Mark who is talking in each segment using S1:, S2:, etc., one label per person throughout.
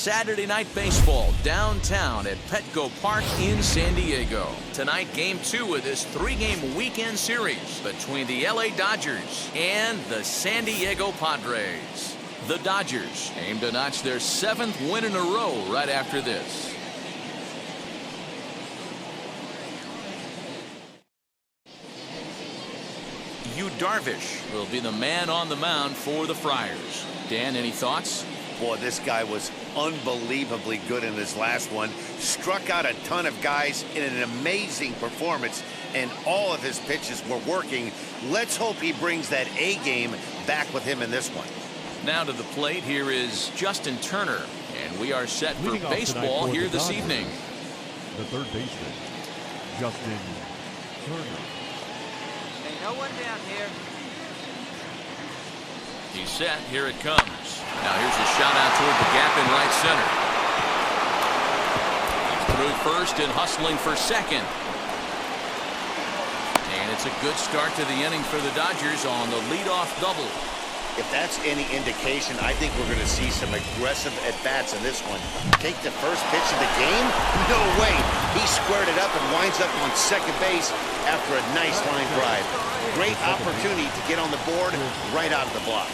S1: Saturday Night Baseball downtown at Petco Park in San Diego. Tonight, Game 2 of this 3-game weekend series between the LA Dodgers and the San Diego Padres. The Dodgers aim to notch their 7th win in a row right after this. Yu Darvish will be the man on the mound for the Friars. Dan, any thoughts?
S2: Boy, this guy was unbelievably good in this last one. Struck out a ton of guys in an amazing performance, and all of his pitches were working. Let's hope he brings that A game back with him in this one.
S1: Now to the plate, here is Justin Turner, and we are set for baseball here this evening.
S3: The third baseman, Justin Turner.
S4: Hey, no one down here.
S1: He's set. Here it comes. Now here's a shot out toward the gap in right center. He's through first and hustling for second. And it's a good start to the inning for the Dodgers on the leadoff double.
S2: If that's any indication, I think we're going to see some aggressive at-bats in this one. Take the first pitch of the game? No way. He squared it up and winds up on second base after a nice line drive. Great opportunity to get on the board right out of the blocks.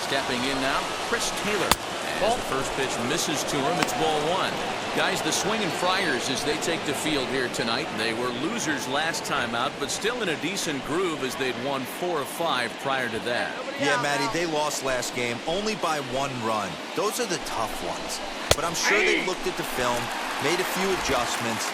S1: Stepping in now, Chris Taylor. As the first pitch misses to him, it's ball 1. Guys, the swinging Friars as they take the field here tonight. They were losers last time out, but still in a decent groove as they'd won 4 of 5 prior to that.
S5: Yeah, Matty, they lost last game only by 1 run. Those are the tough ones. But I'm sure they looked at the film, made a few adjustments,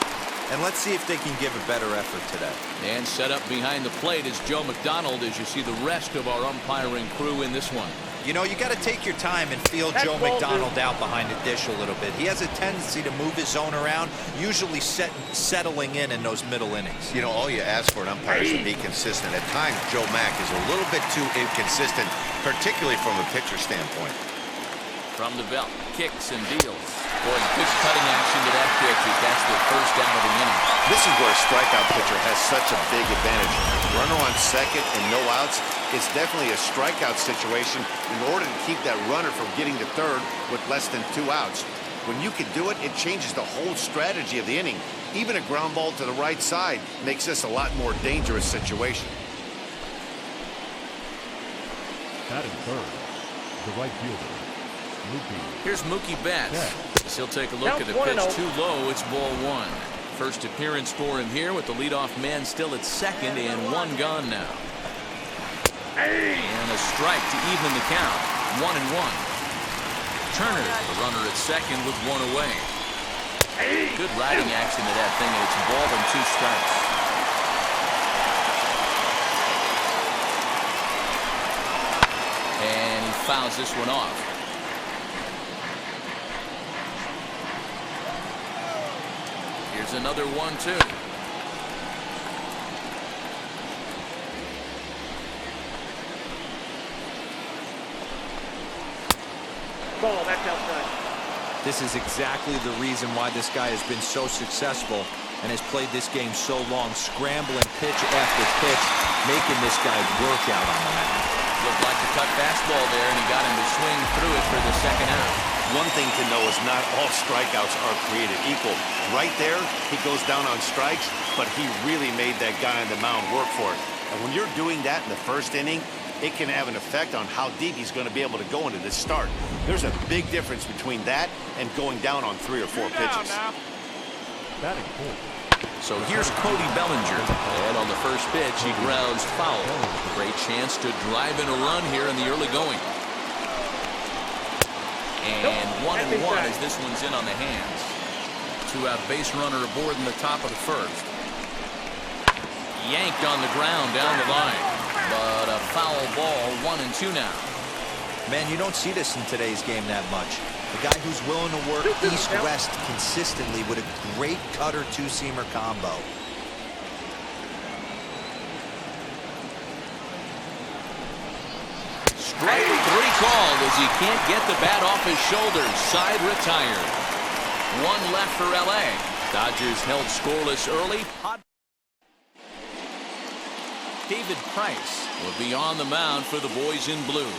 S5: and let's see if they can give a better effort today.
S1: And set up behind the plate is Joe McDonald as you see the rest of our umpiring crew in this one.
S5: You know, you got to take your time and feel Joe McDonald out behind the dish a little bit. He has a tendency to move his zone around, usually settling in those middle innings.
S2: You know, all you ask for an umpire is to be consistent. At times, Joe Mack is a little bit too inconsistent, particularly from a pitcher standpoint.
S1: From the belt, kicks and deals. Boy, good cutting action to that pitch as that's the first out of the inning.
S2: This is where a strikeout pitcher has such a big advantage. Runner on second and no outs. It's definitely a strikeout situation in order to keep that runner from getting to third with less than 2 outs. When you can do it, it changes the whole strategy of the inning. Even a ground ball to the right side makes this a lot more dangerous situation.
S3: Batting third, the right fielder, Mookie.
S1: Here's Mookie Betts. He'll take a look at the pitch too low. It's ball 1. First appearance for him here with the leadoff man still at second and 1 gone now. And a strike to even the count. 1-1. Turner, the runner at second with 1 away. Good riding action to that thing, and it's ball and 2 strikes. And he fouls this one off. Here's another 1-2.
S4: Ball, that's outside.
S5: This is exactly the reason why this guy has been so successful and has played this game so long, scrambling pitch after pitch, making this guy work out on the mound.
S1: Looked like a cut fastball there, and he got him to swing through it for the second out.
S2: One thing to know is not all strikeouts are created equal. Right there, he goes down on strikes, but he really made that guy on the mound work for it. And when you're doing that in the first inning, it can have an effect on how deep he's going to be able to go into this start. There's a big difference between that and going down on 3 or 4 pitches.
S3: Batting fourth.
S1: So here's Cody Bellinger, and on the first pitch, he grounds foul. Great chance to drive in a run here in the early going. And 1-1 as this one's in on the hands. 2-out base runner aboard in the top of the first. Yanked on the ground down the line. But a foul ball, 1-2 now.
S5: Man, you don't see this in today's game that much. A guy who's willing to work east-west consistently with a great cutter two-seamer combo.
S1: Strike 3 called as he can't get the bat off his shoulders. Side retired. 1 left for LA. Dodgers held scoreless early. David Price will be on the mound for the boys in blue.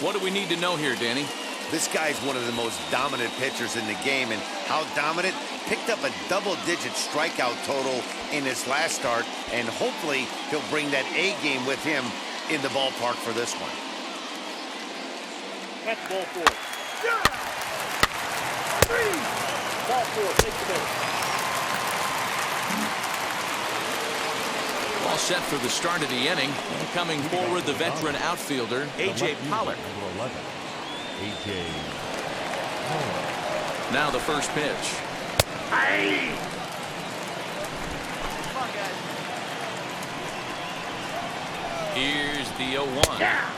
S1: What do we need to know here, Danny?
S2: This guy's one of the most dominant pitchers in the game, and how dominant? Picked up a double-digit strikeout total in his last start, and hopefully he'll bring that A game with him in the ballpark for this one.
S4: That's ball four. Ball four, take the middle.
S1: All set for the start of the inning. Coming forward, the veteran outfielder, A.J. Pollock.
S3: Number 11, A.J.
S1: Now the first pitch.
S4: Hey! Come on, guys.
S1: Here's the 0-1.
S4: Yeah!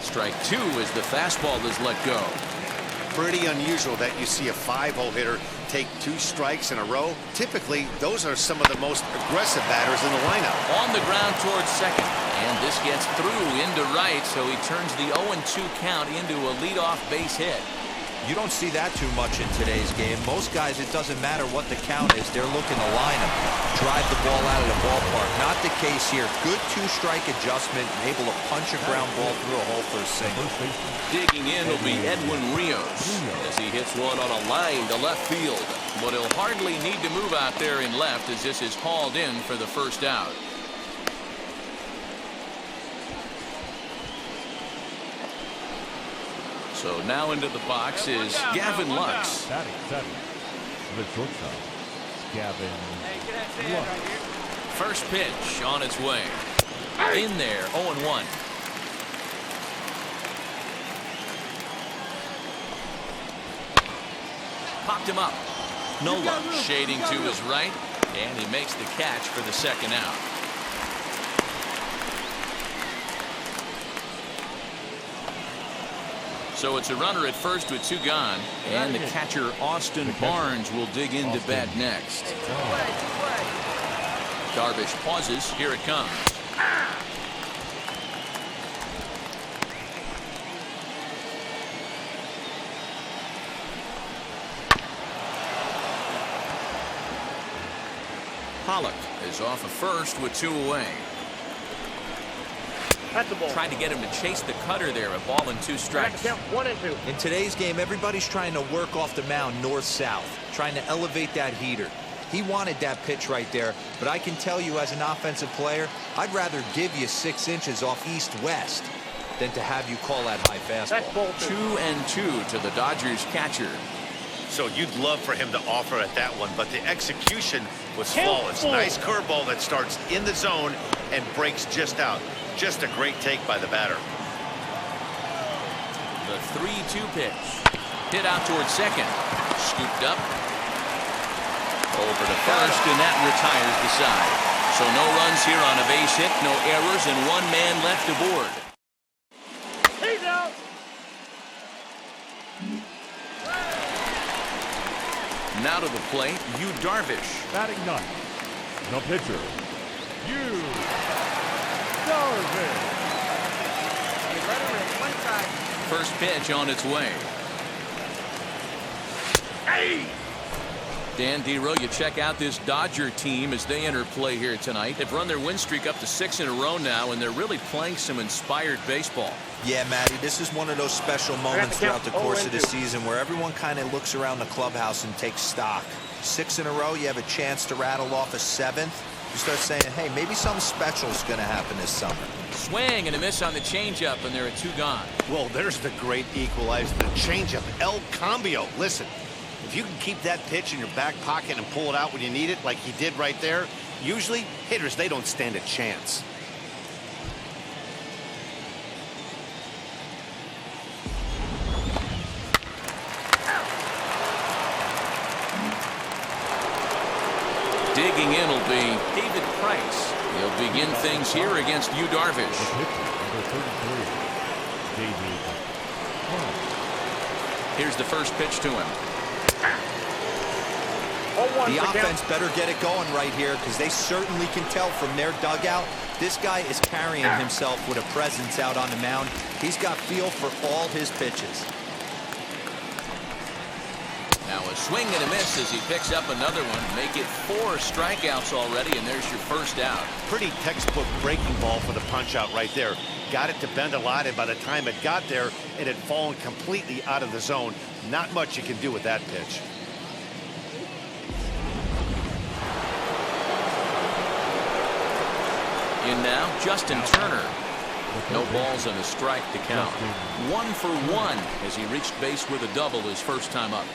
S1: Strike two as the fastball is let go.
S2: Pretty unusual that you see a 5-0 hitter take 2 strikes in a row. Typically, those are some of the most aggressive batters in the lineup.
S1: On the ground towards second. And this gets through into right, so he turns the 0-2 count into a leadoff base hit.
S5: You don't see that too much in today's game. Most guys, it doesn't matter what the count is. They're looking to line them, drive the ball out of the ballpark. Not the case here. Good 2-strike adjustment, able to punch a ground ball through a hole for a single.
S1: Digging in will be Edwin Rios as he hits one on a line to left field. But he'll hardly need to move out there in left as this is hauled in for the first out. So now into the box is Gavin Lux.
S3: Batting 7, the shortstop, Gavin Lux.
S1: First pitch on its way. In there, 0-1. Popped him up. Nola shading to his right, and he makes the catch for the second out. So it's a runner at first with 2 gone, and the catcher Austin Barnes will dig into bat next. Darvish pauses. Here it comes. Pollock is off of first with 2 away.
S4: That's the ball.
S1: Tried to get him to chase the cutter there, a ball and 2 strikes.
S4: Count 1 and 2.
S5: In today's game, everybody's trying to work off the mound north-south, trying to elevate that heater. He wanted that pitch right there, but I can tell you as an offensive player, I'd rather give you 6 inches off east-west than to have you call that high fastball.
S4: That's ball 2.
S1: 2-2 to the Dodgers catcher.
S2: So you'd love for him to offer at that one, but the execution was
S4: Count
S2: flawless.
S4: 4.
S2: Nice curveball that starts in the zone and breaks just out. Just a great take by the batter.
S1: The 3-2 pitch. Hit out towards second. Scooped up. Over to first, and that retires the side. So no runs here on a base hit, no errors, and 1 man left aboard.
S4: He's out.
S1: Now to the plate, Yu Darvish.
S3: Batting 9, the pitcher, Yu Darvish.
S1: First pitch on its way.
S4: Hey!
S1: Dan Dero, you check out this Dodger team as they enter play here tonight. They've run their win streak up to 6 in a row now, and they're really playing some inspired baseball.
S5: Yeah, Matty, this is one of those special moments throughout the course of the season where everyone kind of looks around the clubhouse and takes stock. 6 in a row, you have a chance to rattle off a 7th. You start saying, hey, maybe something special is going to happen this summer.
S1: Swing and a miss on the changeup, and there are 2 gone.
S2: Well, there's the great equalizer, the changeup, El Cambio. Listen, if you can keep that pitch in your back pocket and pull it out when you need it, like he did right there, usually hitters, they don't stand a chance.
S1: Digging in will be David Price. He'll begin things here against Yu Darvish.
S3: Number 33, David Price.
S1: Here's the first pitch to him.
S5: The offense better get it going right here because they certainly can tell from their dugout this guy is carrying himself with a presence out on the mound. He's got feel for all his pitches.
S1: Now a swing and a miss as he picks up another one. Make it 4 strikeouts already, and there's your first out.
S2: Pretty textbook breaking ball for the punch out right there. Got it to bend a lot, and by the time it got there, It had fallen completely out of the zone. Not much you can do with that pitch.
S1: In now, Justin Turner. No balls and a strike to count. 1 for 1 as he reached base with a double his first time up.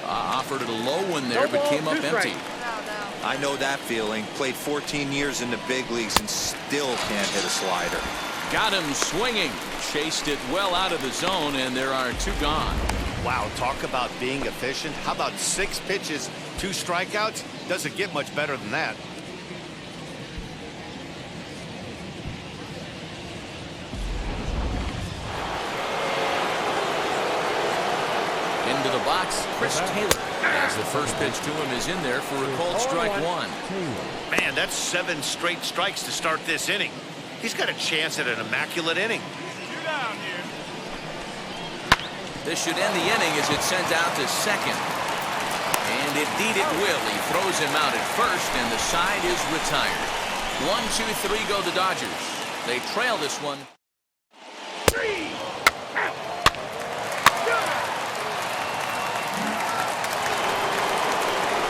S1: Offered it a low one there, but came up empty.
S5: I know that feeling. Played 14 years in the big leagues and still can't hit a slider.
S1: Got him swinging. Chased it well out of the zone, and there are 2 gone.
S2: Wow, talk about being efficient. How about 6 pitches, 2 strikeouts? Doesn't get much better than that.
S1: Into the box, Chris Taylor. As the first pitch to him is in there for a called strike 1.
S2: Man, that's 7 straight strikes to start this inning. He's got a chance at an immaculate inning.
S1: This should end the inning as it sends out to second. And indeed it will. He throws him out at first, and the side is retired. 1, 2, 3 go the Dodgers. They trail this one.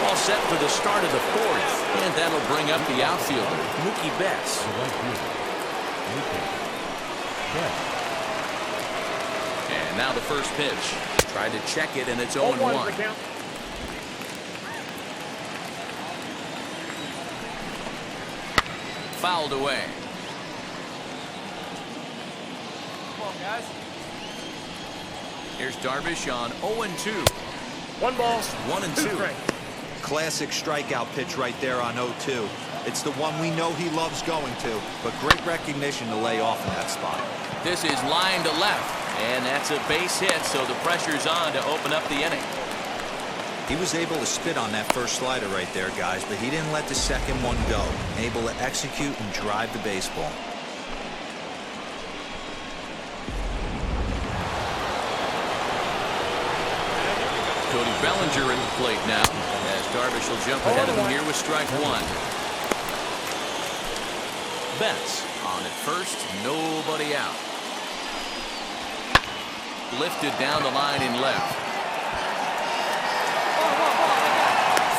S1: All set for the start of the 4th, and that'll bring up the outfielder, Mookie Betts. And now the first pitch. Tried to check it, and it's 0-1. Fouled away.
S4: Come on, guys.
S1: Here's Darvish on 0-2.
S4: 1 ball,
S1: 1 and 2.
S4: strikes.
S5: Classic strikeout pitch right there on 0-2. It's the one we know he loves going to, but great recognition to lay off in that spot.
S1: This is line to left, and that's a base hit, so the pressure's on to open up the inning.
S5: He was able to spit on that first slider right there, guys, but he didn't let the second one go. Able to execute and drive the baseball.
S1: Cody Bellinger at the plate now, as Darvish will jump ahead of him here with strike 1. Betts on at first, nobody out. Lifted down the line in left.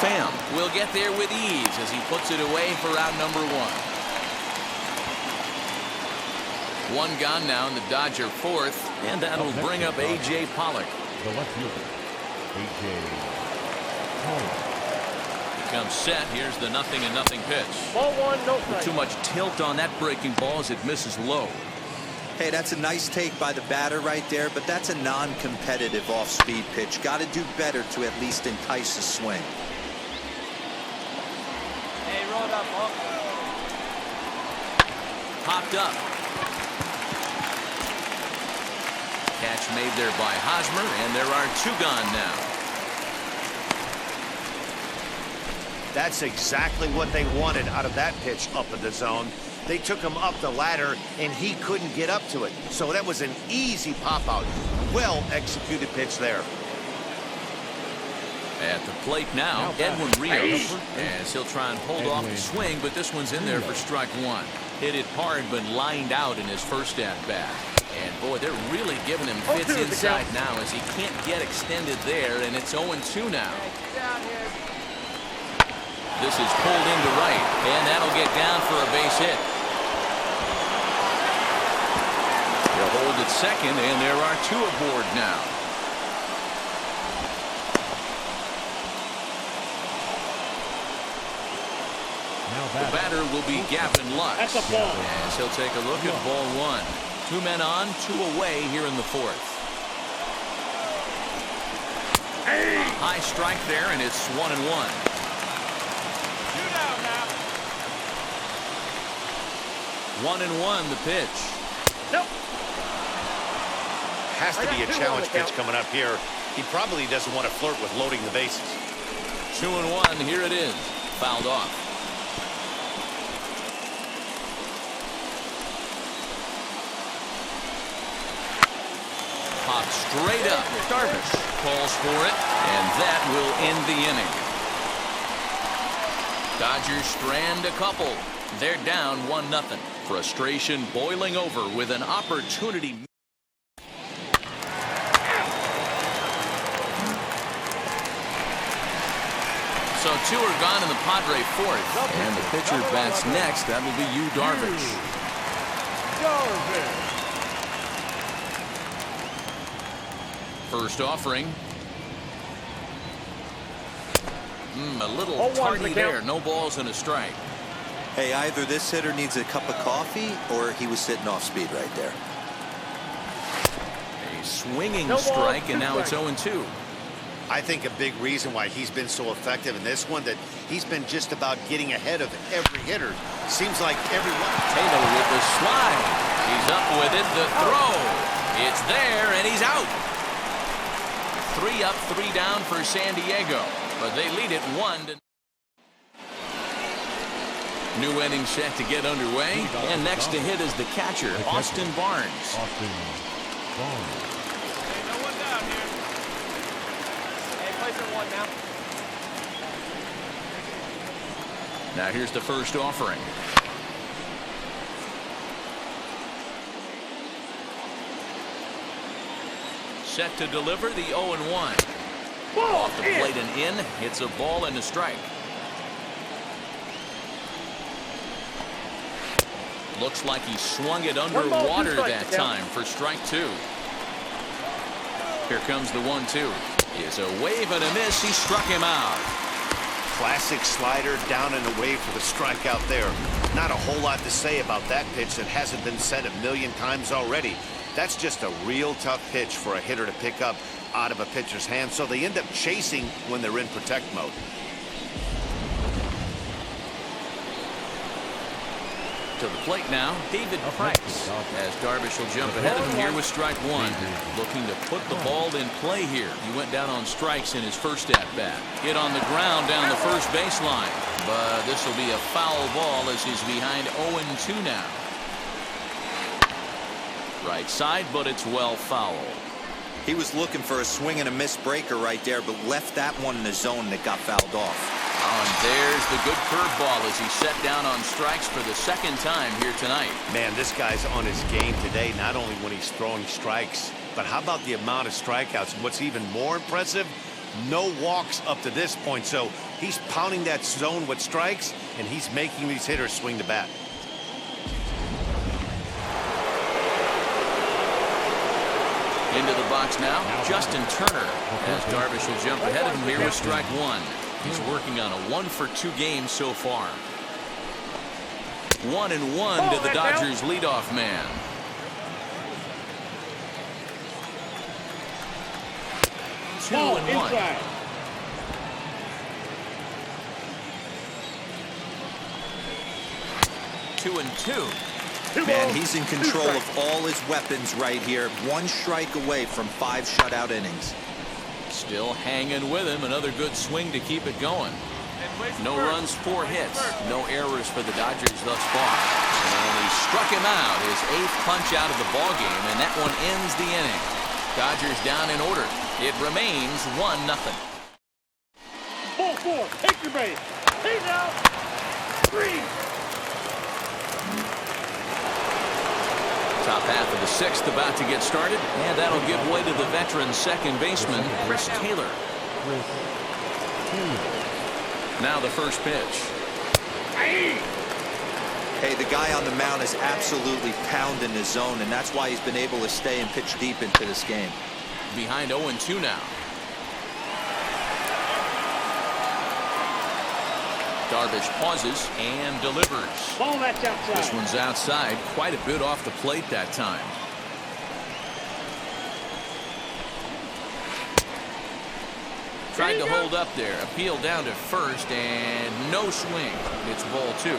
S1: Pham will get there with ease as he puts it away for out number 1. 1 gone now in the Dodger 4th, and that'll bring up A.J. Pollock.
S3: The left fielder, A.J. Pollock.
S1: He comes set. Here's the 0-0 pitch.
S4: Ball 1, no strike.
S1: Too much tilt on that breaking ball as it misses low.
S5: Hey, that's a nice take by the batter right there, but that's a non-competitive off-speed pitch. Got to do better to at least entice a swing.
S4: Hey, roll it up, ball.
S1: Popped up. Catch made there by Hosmer, and there are 2 gone now.
S2: That's exactly what they wanted out of that pitch up in the zone. They took him up the ladder, and he couldn't get up to it. So that was an easy pop-out. Well-executed pitch there.
S1: At the plate now, Edwin Rios, as he'll try and hold off the swing, but this one's in there for strike 1. Hit it hard, but lined out in his first at-bat. And, boy, they're really giving him fits inside now as he can't get extended there, and it's 0-2 now. This is pulled into right, and that'll get down for a base hit. They'll hold at second, and there are 2 aboard now. The batter will be Gavin Lux.
S4: That's a ball.
S1: As he'll take a look at ball 1. 2 men on, 2 away here in the 4th.
S4: Hey!
S1: High strike there, and it's 1-1.
S4: Shoot out now.
S1: 1-1 the pitch.
S4: Nope.
S2: Has to be a challenge pitch coming up here. He probably doesn't want to flirt with loading the bases.
S1: 2-1, here it is. Fouled off. Popped straight up. Darvish calls for it, and that will end the inning. Dodgers strand a couple. They're down 1-0. Frustration boiling over with an opportunity. So 2 are gone in the Padre fourth. And the pitcher bats next. That will be Yu Darvish. First offering. A little tardy there. No balls and a strike.
S5: Hey, either this hitter needs a cup of coffee or he was sitting off speed right there.
S1: A swinging strike, and now it's 0-2.
S2: I think a big reason why he's been so effective in this one, that he's been just about getting ahead of every hitter. Seems like everyone.
S1: Taylor with the slide. He's up with it. The throw. It's there, and he's out. 3 up, 3 down for San Diego, but they lead it 1-0. New inning set to get underway, and next to hit is the catcher, Austin Barnes.
S3: Austin Barnes.
S4: Hey, no one down here. Hey, place it 1 now.
S1: Now here's the first offering. Set to deliver the 0-1. Off the plate and in. It's a ball and a strike. Looks like he swung it underwater that time for strike 2. Here comes the 1-2. It's a wave and a miss. He struck him out.
S2: Classic slider down and away for the strikeout there. Not a whole lot to say about that pitch that hasn't been said a million times already. That's just a real tough pitch for a hitter to pick up out of a pitcher's hand, so they end up chasing when they're in protect mode.
S1: To the plate now, David Price, as Darvish will jump ahead of him here with strike 1. Looking to put the ball in play here. He went down on strikes in his first at-bat. Hit on the ground down the first baseline. But this will be a foul ball as he's behind 0-2 now. Right side, but it's well foul.
S5: He was looking for a swing and a miss breaker right there, but left that one in the zone that got fouled off.
S1: And there's the good curveball as he set down on strikes for the second time here tonight.
S2: Man, this guy's on his game today, not only when he's throwing strikes, but how about the amount of strikeouts? And what's even more impressive, no walks up to this point. So he's pounding that zone with strikes, and he's making these hitters swing the bat.
S1: Into the box now, Justin Turner, as Darvish will jump ahead of him here with strike 1. He's working on a 1-for-2 game so far. 1-1 to the Dodgers leadoff man. Two and 1. Two and 2.
S5: Man, he's in control of all his weapons right here. 1 strike away from 5 shutout innings.
S1: Still hanging with him. Another good swing to keep it going. No runs, 4 hits. No errors for the Dodgers thus far. And he struck him out, his 8th punch out of the ballgame, and that one ends the inning. Dodgers down in order. It remains 1-0.
S4: Ball 4. Take your base. Hey now. 3.
S1: Top half of the 6th about to get started, and that'll give way to the veteran second baseman, Chris Taylor. Now the first pitch.
S5: Hey, the guy on the mound is absolutely pounding the zone, and that's why he's been able to stay and pitch deep into this game.
S1: Behind 0-2 now. Darvish pauses and delivers.
S4: Ball that's outside.
S1: This one's outside, quite a bit off the plate that time. Tried to hold up there, appeal down to first, and no swing. It's ball 2.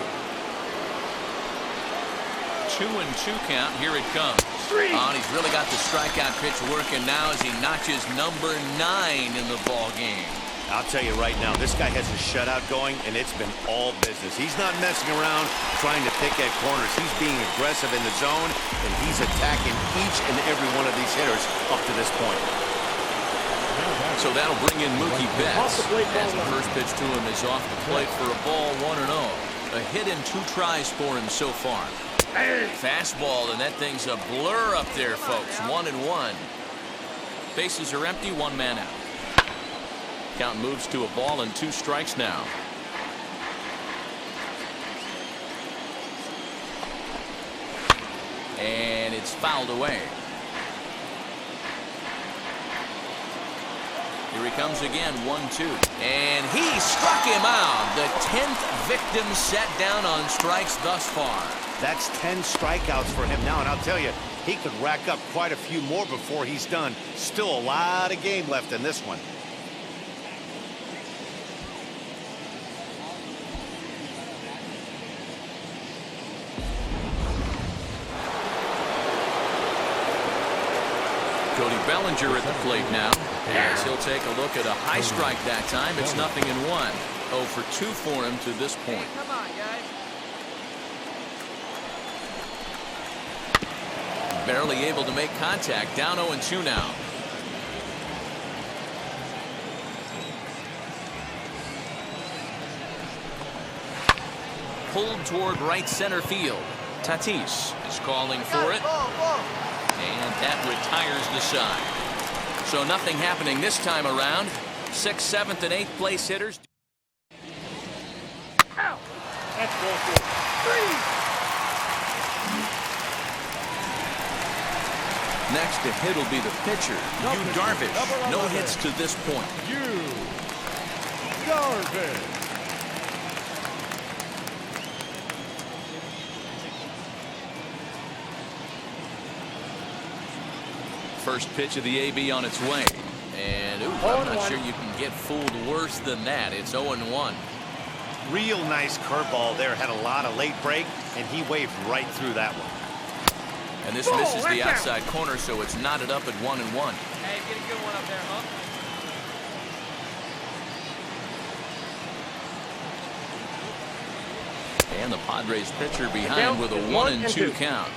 S1: 2-2 count. Here it comes. Oh, and he's really got the strikeout pitch working now as he notches number 9 in the ball game.
S2: I'll tell you right now, this guy has a shutout going, and it's been all business. He's not messing around trying to pick at corners. He's being aggressive in the zone, and he's attacking each and every one of these hitters up to this point.
S1: So that'll bring in Mookie Betts as the first pitch to him is off the plate for a ball 1-0. A hit in 2 tries for him so far. Fastball, and that thing's a blur up there, folks. 1-1. Bases are empty, 1 man out. Count moves to a ball and 2 strikes now. And it's fouled away. Here he comes again, 1-2. And he struck him out. The 10th victim set down on strikes thus far.
S2: That's 10 strikeouts for him now, and I'll tell you, he could rack up quite a few more before he's done. Still a lot of game left in this one.
S1: Cody Bellinger at the plate now, as he'll take a look at a high strike that time. It's 0-1. 0 for 2 for him to this point.
S6: Come on, guys.
S1: Barely able to make contact. Down 0-2 now. Pulled toward right center field. Tatis is calling for it. And that retires the side. So nothing happening this time around. 6th, 7th, and 8th place hitters.
S4: Ow. That's ball 4. 3.
S1: Next to hit will be the pitcher, Yu Darvish. No hits to this point.
S3: Yu Darvish.
S1: First pitch of the AB on its way. And I'm not sure you can get fooled worse than that. It's 0-1.
S2: Real nice curveball there. Had a lot of late break, and he waved right through that one.
S1: And this misses the outside corner, so it's knotted up at 1-1.
S6: Hey, get a good one up there, huh?
S1: And the Padres pitcher behind with a 1-2 count.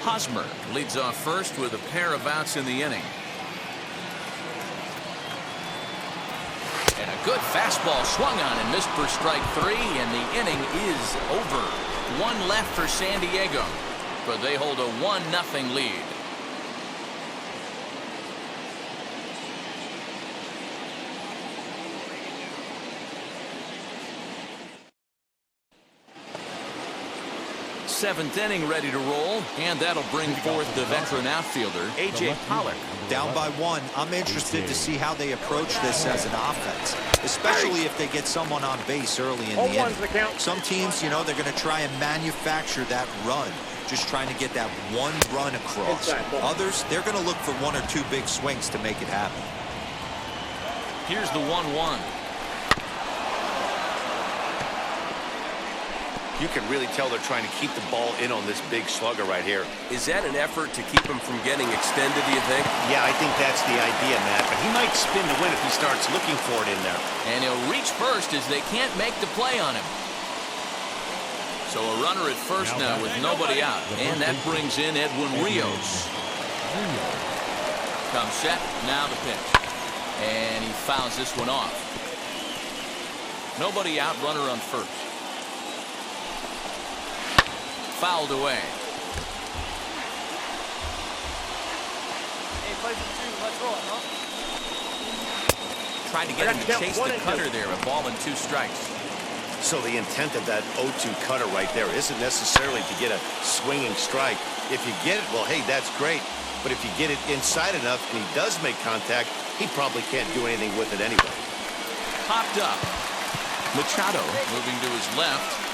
S1: Hosmer leads off first with a pair of outs in the inning. And a good fastball swung on and missed for strike 3, and the inning is over. 1 left for San Diego, but they hold a 1-0 lead. Seventh inning ready to roll, and that'll bring forth the veteran outfielder, A.J. Pollock.
S5: Down by 1. I'm interested to see how they approach this as an offense, especially if they get someone on base early in the inning. Some teams, you know, they're going to try and manufacture that run, just trying to get that 1 run across. Others, they're going to look for 1 or 2 big swings to make it happen.
S1: Here's the 1-1.
S2: You can really tell they're trying to keep the ball in on this big slugger right here.
S7: Is that an effort to keep him from getting extended, do you think?
S2: Yeah, I think that's the idea, Matt. But he might spin the win if he starts looking for it in there.
S1: And he'll reach first as they can't make the play on him. So a runner at first now with nobody out. And that brings in Edwin Rios. Comes set, now the pitch. And he fouls this one off. Nobody out, runner on first. Fouled away.
S6: Hey, play for 2. Let's roll it, huh?
S1: Trying to get him to chase the cutter there. A ball and 2 strikes.
S2: So the intent of that 0-2 cutter right there isn't necessarily to get a swinging strike. If you get it, well, hey, that's great. But if you get it inside enough and he does make contact, he probably can't do anything with it anyway.
S1: Popped up. Machado moving to his left.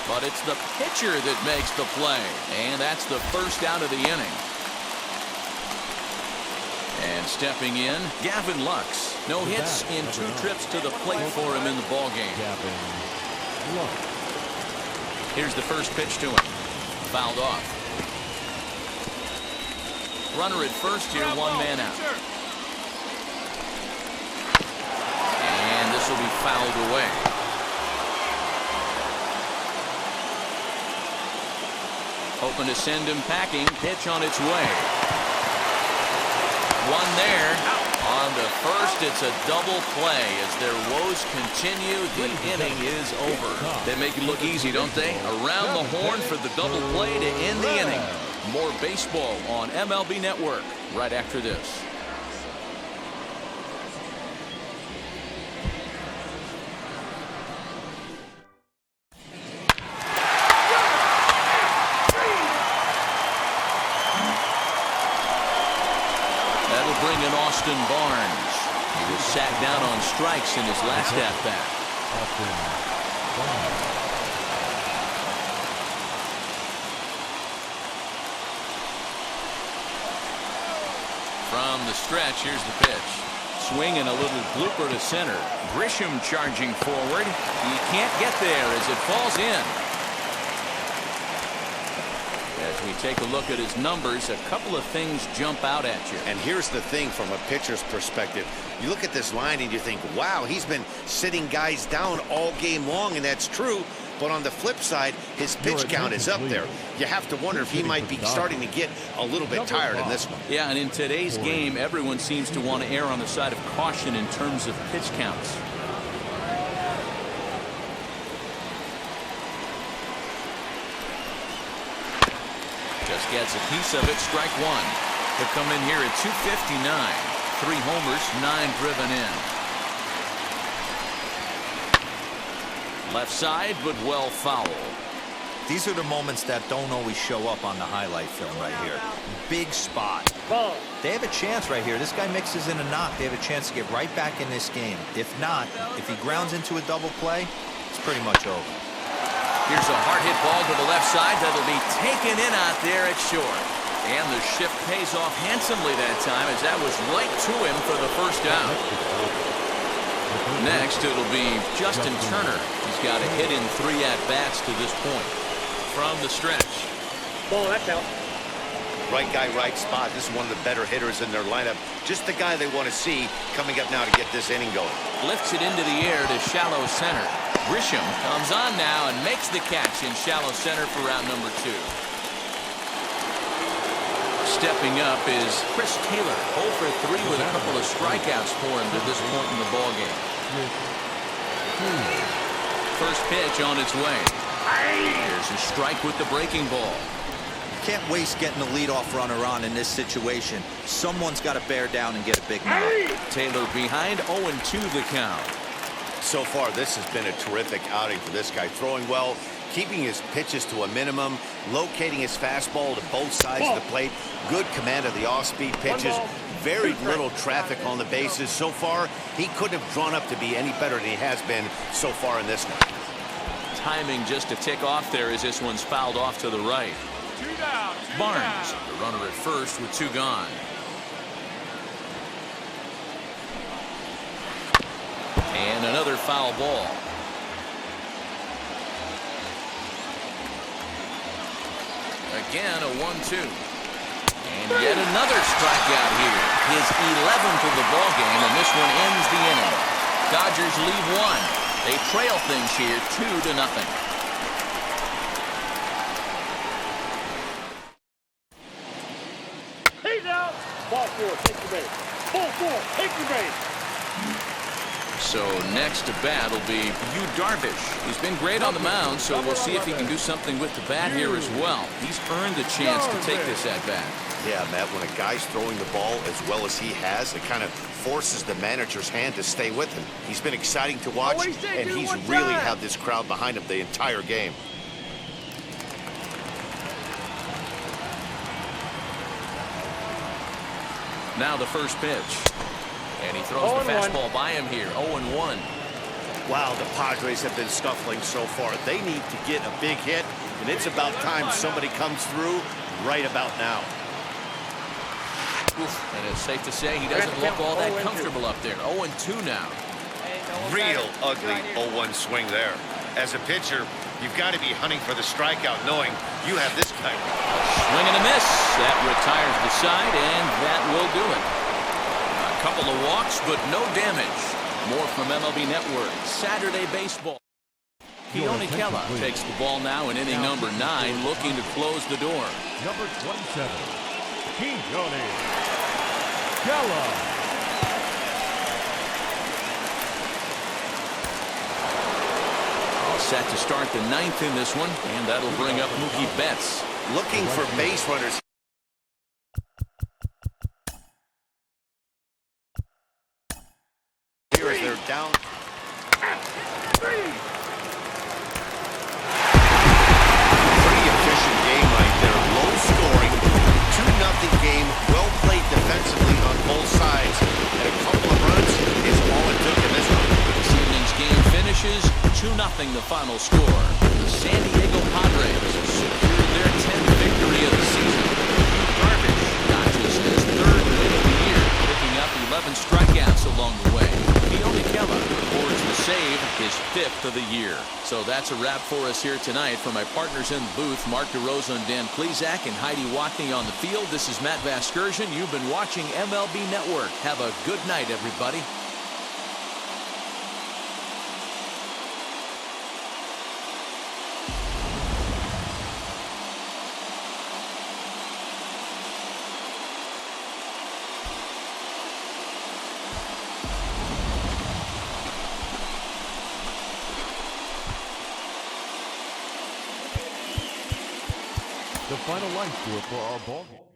S1: But it's the pitcher that makes the play. And that's the first out of the inning. And stepping in, Gavin Lux. No hits in 2 trips to the plate for him in the ballgame. Here's the first pitch to him. Fouled off. Runner at first here, 1 man out. And this will be fouled away. Hoping to send him packing. Pitch on its way. 1 there. On the first, it's a double play. As their woes continue, the inning is over. They make it look easy, don't they? Around the horn for the double play to end the inning. More baseball on MLB Network right after this. That'll bring in Austin Barnes. He was sat down on strikes in his last at-bat. From the stretch, here's the pitch. Swing and a little blooper to center. Grisham charging forward. He can't get there as it falls in. As we take a look at his numbers, a couple of things jump out at you.
S2: And here's the thing from a pitcher's perspective. You look at this line and you think, wow, he's been sitting guys down all game long, and that's true. But on the flip side, his pitch count is up there. You have to wonder if he might be starting to get a little bit tired in this one.
S1: Yeah, and in today's game, everyone seems to want to err on the side of caution in terms of pitch counts. Just gets a piece of it, strike one. He'll come in here at 259. 3 homers, 9 driven in. Left side, but well foul.
S5: These are the moments that don't always show up on the highlight film right here. Big spot. They have a chance right here. This guy mixes in a knock. They have a chance to get right back in this game. If not, if he grounds into a double play, it's pretty much over.
S1: Here's a hard hit ball to the left side that'll be taken in out there at short. And the shift pays off handsomely that time, as that was right to him for the first out. Next, it'll be Justin Turner. He's got a hit in 3 at-bats to this point. From the stretch.
S4: Ball, that's out.
S2: Right guy, right spot. This is one of the better hitters in their lineup. Just the guy they want to see coming up now to get this inning going.
S1: Lifts it into the air to shallow center. Grisham comes on now and makes the catch in shallow center for round number 2. Stepping up is Chris Taylor, 0 for 3 with a couple of strikeouts for him to this point in the ballgame. First pitch on its way. Here's a strike with the breaking ball.
S5: Can't waste getting the leadoff runner on in this situation. Someone's got to bear down and get a big knock.
S1: Taylor behind, 0-2 the count.
S2: So far, this has been a terrific outing for this guy. Throwing well, keeping his pitches to a minimum, locating his fastball to both sides of the plate, good command of the off-speed pitches, very little traffic on the bases. So far, he couldn't have drawn up to be any better than he has been so far in this one.
S1: Timing just to tick off there as this one's fouled off to the right. Barnes, the runner at first with 2 gone. And another foul ball. Again, a 1-2. And yet another strikeout here. His 11th of the ballgame, and this one ends the inning. Dodgers lead 1. They trail things here 2-0.
S4: He's out. Ball 4, take your base. Ball 4, take your base.
S1: So next to bat will be Yu Darvish. He's been great on the mound, so we'll see if he can do something with the bat here as well. He's earned a chance to take this at bat.
S2: Yeah, Matt, when a guy's throwing the ball as well as he has, it kind of forces the manager's hand to stay with him. He's been exciting to watch, and he's really had this crowd behind him the entire game.
S1: Now the first pitch. And he throws the fastball by him here, 0-1.
S2: Wow, the Padres have been scuffling so far. They need to get a big hit, and it's about time somebody comes through right about now.
S1: And it's safe to say he doesn't look all that comfortable up there. 0-2 now.
S2: Real ugly 0-1 swing there. As a pitcher, you've got to be hunting for the strikeout, knowing you have this guy.
S1: Swing and a miss. That retires the side, and that will do it. A couple of walks, but no damage. More from MLB Network. Saturday Baseball. Keone Kela takes the ball now in inning number 9, looking to close the door.
S3: Number 27, Keone Kela.
S1: set to start the ninth in this one, and that'll bring up Mookie Betts.
S2: Looking for base runners. Here as they're down. Pretty efficient game right there. Low scoring, 2-0 game. Well played defensively on both sides. And a couple of runs is all it took in this one.
S1: This evening's game finishes 2-0 the final score. The San Diego Padres secured their 10th victory of the season. Darvish notches his third win of the year, picking up 11 strikeouts along the way. Keone Kela records the save, his 5th of the year. So that's a wrap for us here tonight. For my partners in the booth, Mark DeRosa and Dan Plezak, and Heidi Watney on the field, this is Matt Vasgersian. You've been watching MLB Network. Have a good night, everybody.
S3: The final line score for our ball game.